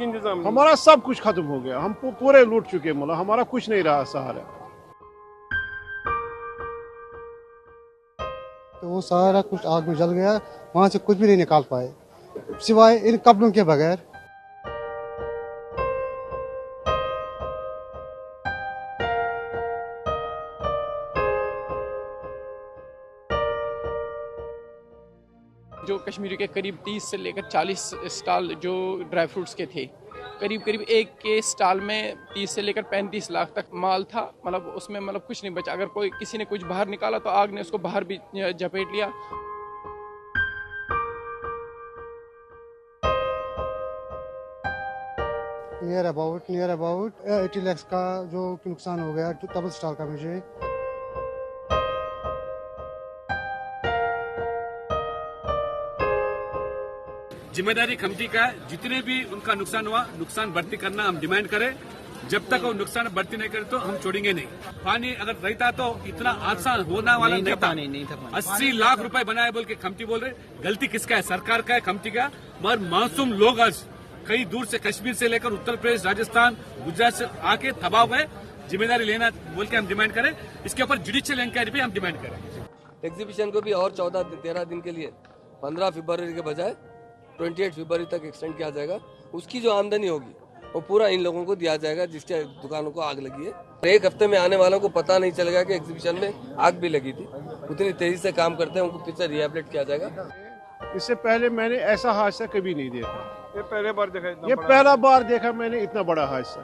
कुछ इंतजाम नहीं। हमारा सब कुछ खत्म हो गया, हम पूरे लूट चुके, मतलब हमारा कुछ नहीं रहा सहारा। तो वो सारा कुछ आग में जल गया, वहाँ से कुछ भी नहीं निकाल पाए सिवाय इन कपड़ों के बगैर। जो कश्मीरी के करीब 30 से लेकर 40 स्टॉल जो ड्राई फ्रूट्स के थे, करीब करीब एक के स्टॉल में 30 से लेकर 35 लाख तक माल था। मतलब उसमें मतलब कुछ नहीं बचा। अगर कोई किसी ने कुछ बाहर निकाला तो आग ने उसको बाहर भी झपेट लिया। नियर अबाउट 80 लाख का जो नुकसान हो गया डबल स्टॉल का मुझे। जिम्मेदारी कमेटी का है, जितने भी उनका नुकसान हुआ नुकसान भर्ती करना हम डिमांड करें। जब तक वो नुकसान भर्ती नहीं करे तो हम छोड़ेंगे नहीं। पानी अगर रहता तो इतना आसान होने वाला नहीं था। 80 लाख रुपए बनाए बोल के कमेटी बोल रहे, गलती किसका है? सरकार का है, कमेटी का। मगर मासूम लोग आज कई दूर से कश्मीर से लेकर उत्तर प्रदेश, राजस्थान, गुजरात से आके तबाह हुए। जिम्मेदारी लेना बोल के हम डिमांड करें। इसके ऊपर जुडिशियल इंक्वायरी भी हम डिमांड करें। एग्जीबिशन को भी और 14-13 दिन के लिए 15 फरवरी के बजाय 28 फरवरी तक एक्सटेंड किया जाएगा। उसकी जो आमदनी होगी वो पूरा इन लोगों को दिया जाएगा जिसके दुकानों को आग लगी है। एक हफ्ते में आने वालों को पता नहीं चलेगा कि एग्जीबिशन में आग भी लगी थी। उतनी तेजी से काम करते हैं, उनको फिर से रिहेबिलिट किया जाएगा। इससे पहले मैंने ऐसा हादसा कभी नहीं देखा। ये पहले बार देखा, ये पहला बार देखा मैंने इतना बड़ा हादसा।